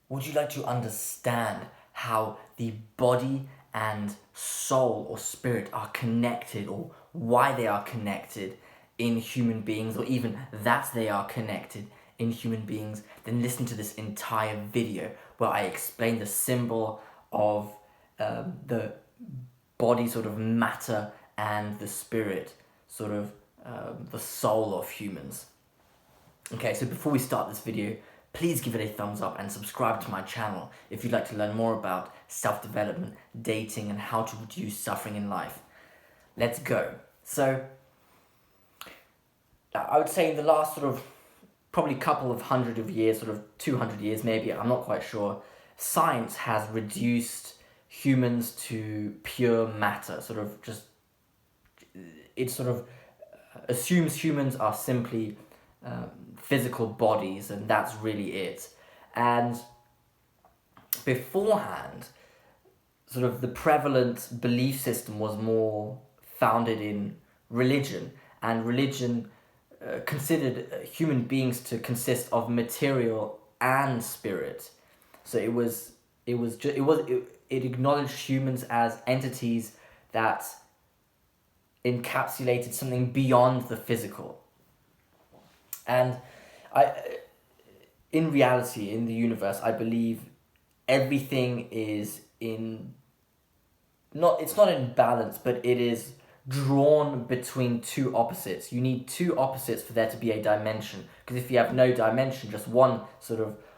Would you like to understand how the body and soul or spirit are connected, or why they are connected in human beings, or even that they are connected in human beings? Then listen to this entire video where I explain the symbol of the body, sort of matter, and the spirit, sort of the soul of humans. Okay, so before we start this video, please give it a thumbs up and subscribe to my channel if you'd like to learn more about self-development, dating, and how to reduce suffering in life. Let's go. So, I would say in the last sort of probably couple of hundred of years, sort of 200 years maybe, I'm not quite sure, science has reduced humans to pure matter, sort of just, it sort of assumes humans are simply physical bodies, and that's really it. And beforehand, sort of the prevalent belief system was more founded in religion, and religion considered human beings to consist of material and spirit. So it acknowledged humans as entities that encapsulated something beyond the physical. And in reality, in the universe, I believe everything is it's not in balance, but it is drawn between two opposites. You need two opposites for there to be a dimension, because if you have no dimension, just one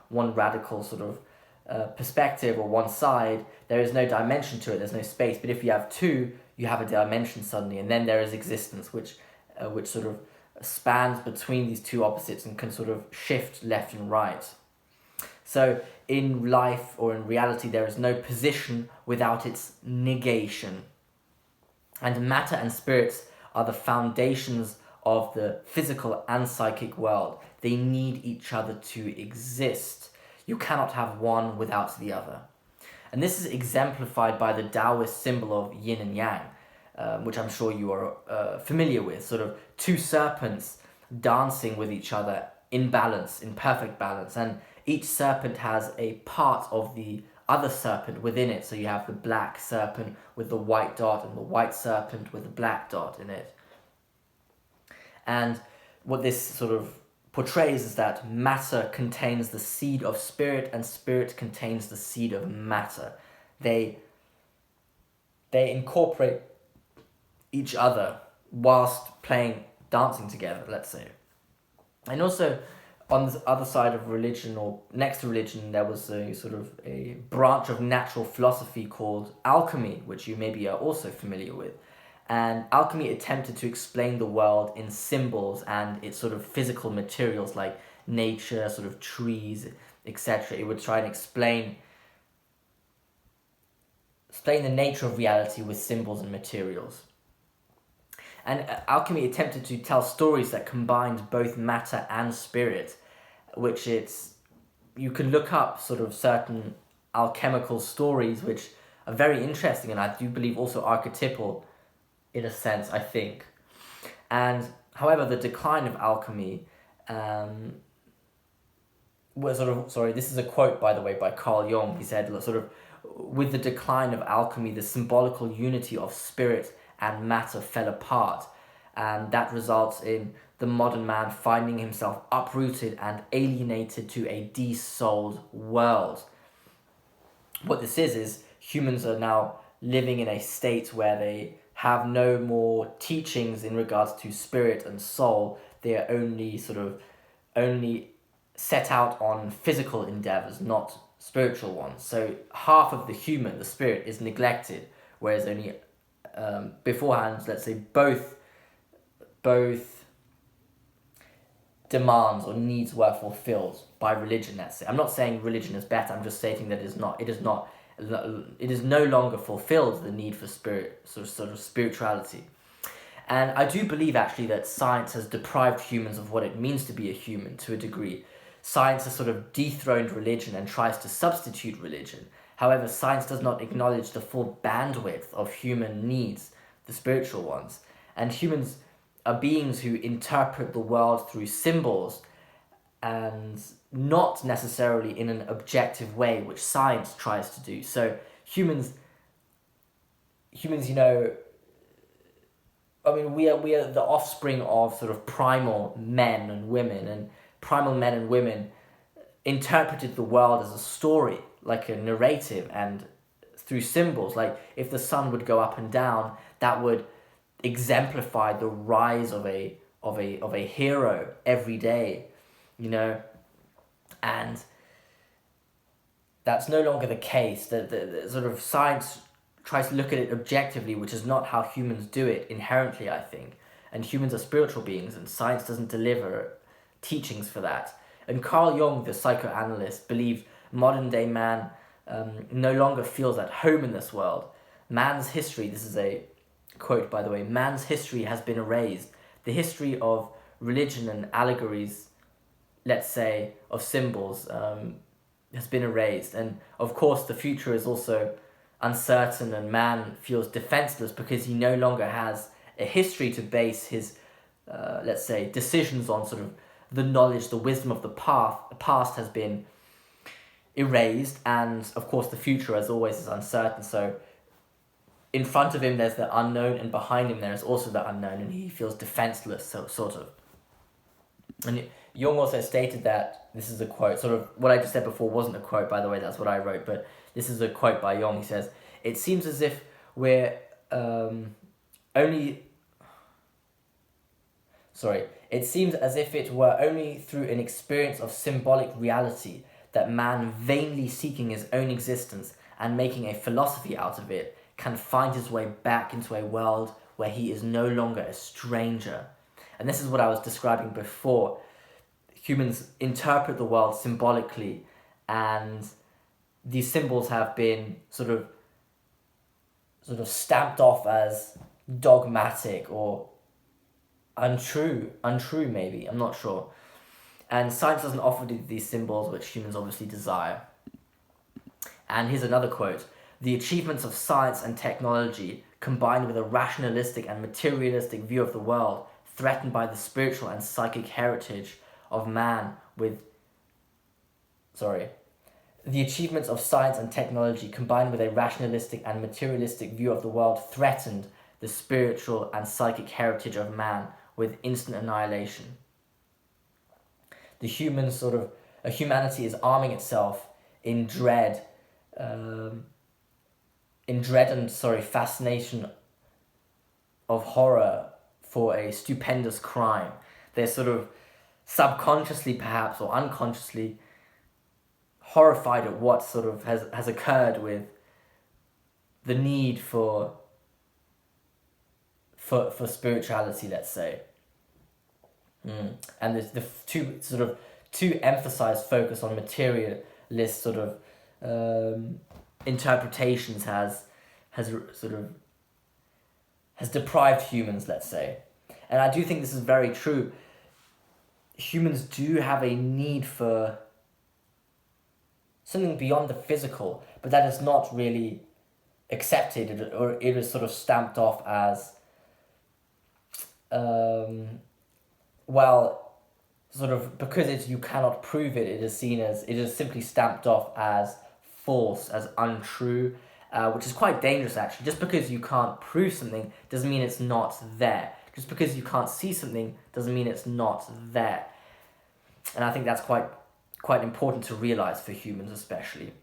radical sort of perspective or one side, there is no dimension to it, there's no space. But if you have two, you have a dimension suddenly, and then there is existence, which sort of spans between these two opposites and can sort of shift left and right. So in life, or in reality, there is no position without its negation. And matter and spirits are the foundations of the physical and psychic world. They need each other to exist. You cannot have one without the other. And this is exemplified by the Taoist symbol of yin and yang, which I'm sure you are familiar with, sort of two serpents dancing with each other in balance, in perfect balance, and each serpent has a part of the other serpent within it. So you have the black serpent with the white dot, and the white serpent with the black dot in it. And what this sort of portrays is that matter contains the seed of spirit, and spirit contains the seed of matter. They incorporate each other whilst dancing together, let's say. And also, on the other side of religion, or next to religion, there was a sort of a branch of natural philosophy called alchemy, which you maybe are also familiar with. And alchemy attempted to explain the world in symbols and its sort of physical materials like nature, sort of trees, etc. It would try and explain the nature of reality with symbols and materials. And alchemy attempted to tell stories that combined both matter and spirit, which you can look up sort of certain alchemical stories which are very interesting, and I do believe also archetypal in a sense, I think. And however, the decline of alchemy this is a quote, by the way, by Carl Jung. He said, sort of, with the decline of alchemy, the symbolical unity of spirit and matter fell apart, and that results in the modern man finding himself uprooted and alienated to a de-souled world. What this is humans are now living in a state where they have no more teachings in regards to spirit and soul. They are only set out on physical endeavors, not spiritual ones. So half of the human, the spirit, is neglected, whereas only beforehand, let's say, both demands or needs were fulfilled by religion, let's say. I'm not saying religion is better, I'm just stating that it is no longer fulfilled the need for sort of spirituality. And I do believe actually that science has deprived humans of what it means to be a human to a degree. Science has sort of dethroned religion and tries to substitute religion. However, science does not acknowledge the full bandwidth of human needs, the spiritual ones. And humans are beings who interpret the world through symbols, and not necessarily in an objective way, which science tries to do. So humans, I mean, we are the offspring of sort of primal men and women, and primal men and women interpreted the world as a story, like a narrative, and through symbols. Like if the sun would go up and down, that would exemplify the rise of a hero every day, and that's no longer the case. The sort of science tries to look at it objectively, which is not how humans do it inherently, I think. And humans are spiritual beings, and science doesn't deliver teachings for that. And Carl Jung, the psychoanalyst, believed modern day man no longer feels at home in this world. Man's history, this is a quote by the way, man's history has been erased. The history of religion and allegories, let's say, of symbols, has been erased. And of course the future is also uncertain, and man feels defenseless because he no longer has a history to base his, let's say, decisions on. Sort of the knowledge, the wisdom of the past has been erased, and of course the future, as always, is uncertain. So in front of him there's the unknown, and behind him there is also the unknown, and he feels defenseless, so sort of. And Jung also stated that, this is a quote, sort of what I just said before wasn't a quote, by the way, that's what I wrote, but this is a quote by Jung. He says, it seems as if we're it seems as if it were only through an experience of symbolic reality that man, vainly seeking his own existence and making a philosophy out of it, can find his way back into a world where he is no longer a stranger. And this is what I was describing before. Humans interpret the world symbolically, and these symbols have been sort of stamped off as dogmatic or untrue maybe, I'm not sure. And science doesn't offer these symbols, which humans obviously desire. And here's another quote: the achievements of science and technology, combined with a rationalistic and materialistic view of the world, threatened by the spiritual and psychic heritage of man The achievements of science and technology, combined with a rationalistic and materialistic view of the world, threatened the spiritual and psychic heritage of man with instant annihilation. Humanity is arming itself in dread and fascination of horror for a stupendous crime. They're sort of subconsciously, perhaps, or unconsciously horrified at what sort of has occurred with the need for spirituality, let's say. And there's the two emphasized focus on materialist sort of interpretations has deprived humans, let's say. And I do think this is very true. Humans do have a need for something beyond the physical, but that is not really accepted, or it is sort of stamped off as because you cannot prove it, it is simply stamped off as false, as untrue, which is quite dangerous actually. Just because you can't prove something doesn't mean it's not there. Just because you can't see something doesn't mean it's not there. And I think that's quite important to realize for humans especially.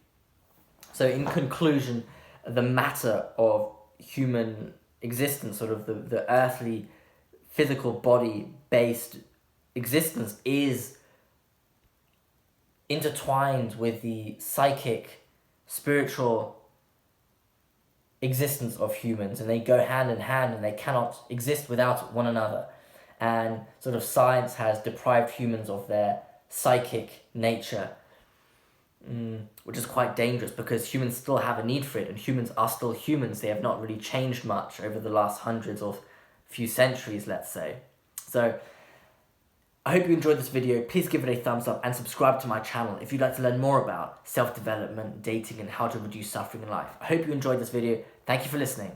So in conclusion, the matter of human existence, sort of the earthly physical body-based existence, is intertwined with the psychic, spiritual existence of humans, and they go hand in hand, and they cannot exist without one another. And sort of science has deprived humans of their psychic nature, which is quite dangerous, because humans still have a need for it, and humans are still humans. They have not really changed much over the last hundreds or few centuries, let's say. So I hope you enjoyed this video. Please give it a thumbs up and subscribe to my channel if you'd like to learn more about self-development, dating, and how to reduce suffering in life. I hope you enjoyed this video. Thank you for listening.